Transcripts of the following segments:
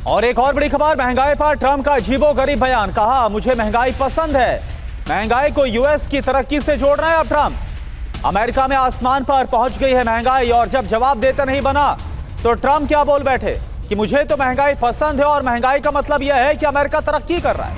और एक और बड़ी खबर, महंगाई पर ट्रंप का अजीबोगरीब बयान। कहा, मुझे महंगाई पसंद है, महंगाई को यूएस की तरक्की से जोड़ रहा है अब ट्रंप। अमेरिका में आसमान पर पहुंच गई है महंगाई, और जब जवाब देता नहीं बना तो ट्रंप क्या बोल बैठे कि मुझे तो महंगाई पसंद है और महंगाई का मतलब यह है कि अमेरिका तरक्की कर रहा है।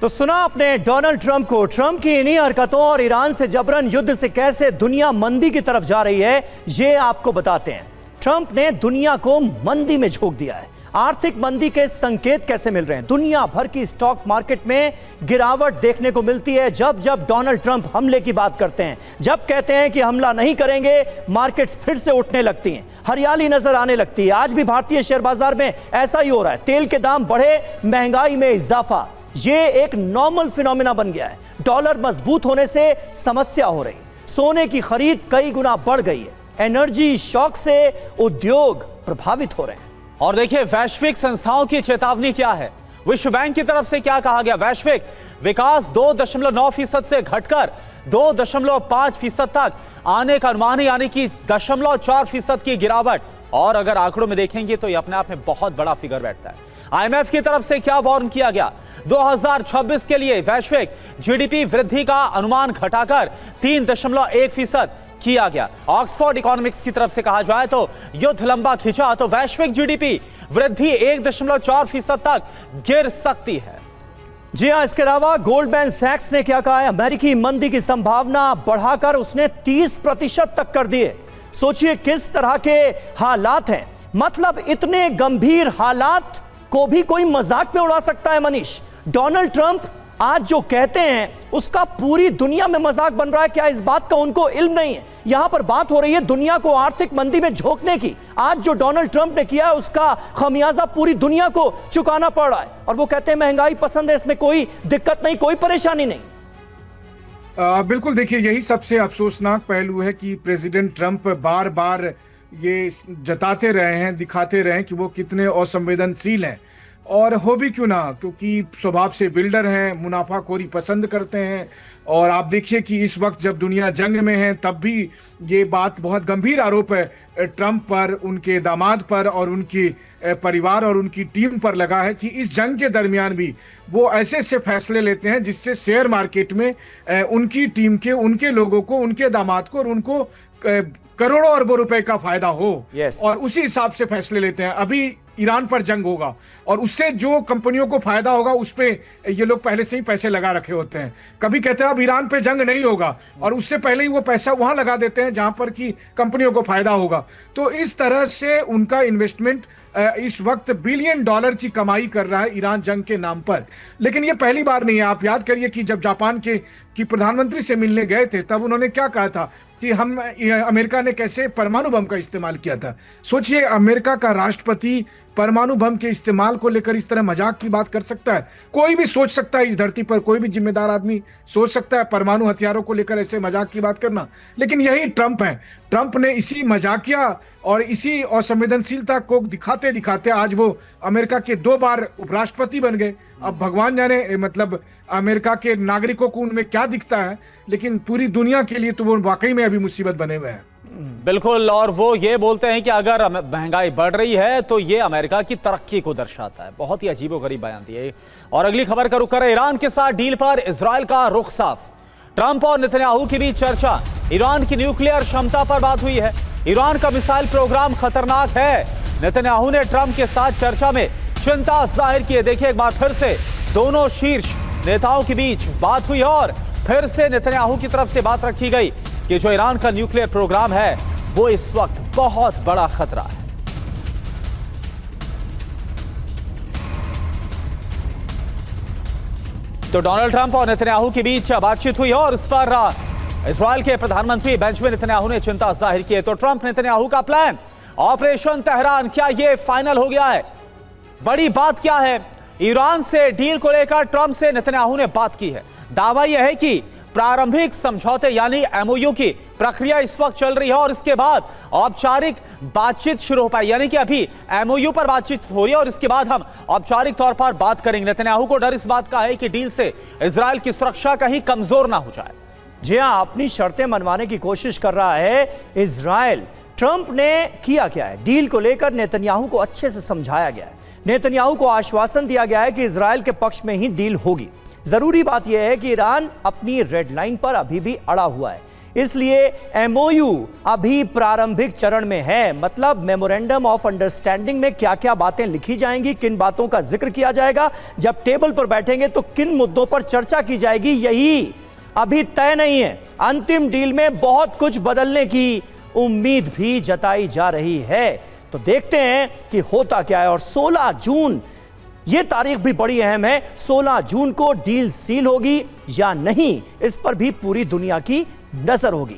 तो सुना आपने डोनाल्ड ट्रंप को। ट्रंप की इन्हीं हरकतों और ईरान से जबरन युद्ध से कैसे दुनिया मंदी की तरफ जा रही है, ये आपको बताते हैं। ट्रंप ने दुनिया को मंदी में झोंक दिया है। आर्थिक मंदी के संकेत कैसे मिल रहे हैं? दुनिया भर की स्टॉक मार्केट में गिरावट देखने को मिलती है जब जब डोनाल्ड ट्रंप हमले की बात करते हैं। जब कहते हैं कि हमला नहीं करेंगे, मार्केट्स फिर से उठने लगती हैं, हरियाली नजर आने लगती है। आज भी भारतीय शेयर बाजार में ऐसा ही हो रहा है। तेल के दाम बढ़े, महंगाई में इजाफा, ये एक नॉर्मल फिनोमिना बन गया है। डॉलर मजबूत होने से समस्या हो रही है। सोने की खरीद कई गुना बढ़ गई है। एनर्जी शॉक से उद्योग प्रभावित हो रहे हैं। और देखिए, वैश्विक संस्थाओं की चेतावनी क्या है। विश्व बैंक की तरफ से क्या कहा गया? वैश्विक विकास 2.9% से घटकर 2.5% तक आने का अनुमान है, यानी कि 0.4% की गिरावट। और अगर आंकड़ों में देखेंगे तो ये अपने आप में बहुत बड़ा फिगर बैठता है। आईएमएफ की तरफ से क्या वार्न किया गया? 2026 के लिए वैश्विक जीडीपी वृद्धि का अनुमान घटाकर 3.1% किया गया। ऑक्सफोर्ड इकोनॉमिक्स की तरफ से कहा जाए तो युद्ध लंबा खिंचा तो वैश्विक जीडीपी वृद्धि 1.4% तक गिर सकती है। जी हां, इसके अलावा गोल्डमैन सैक्स ने क्या कहा है? अमेरिकी मंदी की संभावना बढ़ाकर उसने 30% तक कर दिए। सोचिए किस तरह के हालात हैं। मतलब इतने गंभीर हालात को भी कोई मजाक में उड़ा सकता है मनीष। डोनाल्ड ट्रंप आज जो कहते हैं उसका पूरी दुनिया में मजाक बन रहा है। क्या इस बात का उनको इल्म नहीं है? यहां पर बात हो रही है दुनिया को आर्थिक मंदी में झोंकने की। आज जो डोनाल्ड ट्रंप ने किया है उसका खमियाजा पूरी दुनिया को चुकाना पड़ रहा है। और वो कहते हैं महंगाई पसंद है, इसमें कोई दिक्कत नहीं, कोई परेशानी नहीं। बिल्कुल, देखिए यही सबसे अफसोसनाक पहलू है कि प्रेसिडेंट ट्रंप बार बार ये जताते रहे हैं, दिखाते रहे हैं कि वो कितने असंवेदनशील हैं। और हो भी क्यों ना, क्योंकि स्वभाव से बिल्डर हैं, मुनाफाखोरी पसंद करते हैं। और आप देखिए कि इस वक्त जब दुनिया जंग में है तब भी ये बात बहुत गंभीर आरोप है ट्रंप पर, उनके दामाद पर और उनके परिवार और उनकी टीम पर लगा है कि इस जंग के दरमियान भी वो ऐसे ऐसे फैसले लेते हैं जिससे शेयर मार्केट में उनकी टीम के, उनके लोगों को, उनके दामाद को और उनको करोड़ों अरबों रुपए का फायदा हो। और उसी हिसाब से फैसले लेते हैं। अभी ईरान पर जंग होगा और उससे जो कंपनियों को फायदा होगा उस पे ये लोग पहले से ही पैसे लगा रखे होते हैं। कभी कहते हैं अब ईरान पे जंग नहीं होगा और उससे पहले ही वो पैसा वहां लगा देते हैं जहां पर कि कंपनियों को फायदा होगा। तो इस तरह से उनका इन्वेस्टमेंट इस वक्त बिलियन डॉलर की कमाई कर रहा है ईरान जंग के नाम पर। लेकिन ये पहली बार नहीं है। आप याद करिए कि जब जापान की प्रधानमंत्री से मिलने गए थे तब उन्होंने क्या कहा था कि अमेरिका ने कैसे परमाणु बम का इस्तेमाल किया था। सोचिए, अमेरिका का राष्ट्रपति परमाणु बम के इस्तेमाल को लेकर इस तरह मजाक की बात कर सकता है? कोई भी सोच सकता है, इस धरती पर कोई भी जिम्मेदार आदमी सोच सकता है परमाणु हथियारों को लेकर ऐसे मजाक की बात करना। लेकिन यही ट्रंप है। ट्रंप ने इसी मजाकिया और इसी असंवेदनशीलता को दिखाते दिखाते आज वो अमेरिका के 2 बार उपराष्ट्रपति बन गए। अब भगवान जाने मतलब अमेरिका के नागरिकों को उनमें क्या दिखता है, लेकिन पूरी दुनिया के लिए तो वो वाकई में अभी मुसीबत बने हुए हैं। बिल्कुल, और वो ये बोलते हैं कि अगर महंगाई बढ़ रही है तो ये अमेरिका की तरक्की को दर्शाता है। बहुत ही अजीबोगरीब बयान दिए। और अगली खबर का रुख करें। ईरान के साथ डील पर इजराइल का रुख साफ। ट्रंप और नेतन्याहू के बीच चर्चा। ईरान की न्यूक्लियर क्षमता पर बात हुई है। ईरान का मिसाइल प्रोग्राम खतरनाक है। नेतन्याहू ने ट्रंप के साथ चर्चा में चिंता जाहिर की है। देखिए एक बार फिर से दोनों शीर्ष नेताओं के बीच बात हुई और फिर से नेतन्याहू की तरफ से बात रखी गई कि जो ईरान का न्यूक्लियर प्रोग्राम है वो इस वक्त बहुत बड़ा खतरा है। तो डोनाल्ड ट्रंप और नेतन्याहू के बीच बातचीत हुई और इस पर इजराइल के प्रधानमंत्री बेंजामिन नेतन्याहू ने चिंता जाहिर की है। तो ट्रंप नेतन्याहू का प्लान ऑपरेशन तेहरान, क्या यह फाइनल हो गया है? बड़ी बात क्या है? ईरान से डील को लेकर ट्रंप से नेतन्याहू ने बात की है। दावा यह है कि प्रारंभिक समझौते यानी एमओयू की प्रक्रिया इस वक्त चल रही है और इसके बाद औपचारिक बातचीत शुरू हो पाई। यानी कि अभी एमओयू पर बातचीत हो रही है और इसके बाद हम औपचारिक तौर पर बात करेंगे। नेतन्याहू को डर इस बात का है कि डील से इजराइल की सुरक्षा कहीं कमजोर ना हो जाए। जी हां, अपनी शर्तें मनवाने की कोशिश कर रहा है इजराइल। ट्रंप ने किया क्या है? डील को लेकर नेतन्याहू को अच्छे से समझाया गया है। नेतन्याहू को आश्वासन दिया गया है कि इजराइल के पक्ष में ही डील होगी। जरूरी बात यह है कि ईरान अपनी रेड लाइन पर अभी भी अड़ा हुआ है, इसलिए एमओयू अभी प्रारंभिक चरण में है। मतलब मेमोरेंडम ऑफ अंडरस्टैंडिंग में क्या क्या बातें लिखी जाएंगी, किन बातों का जिक्र किया जाएगा, जब टेबल पर बैठेंगे तो किन मुद्दों पर चर्चा की जाएगी, यही अभी तय नहीं है। अंतिम डील में बहुत कुछ बदलने की उम्मीद भी जताई जा रही है। तो देखते हैं कि होता क्या है। और 16 जून यह तारीख भी बड़ी अहम है। 16 जून को डील सील होगी या नहीं, इस पर भी पूरी दुनिया की नजर होगी।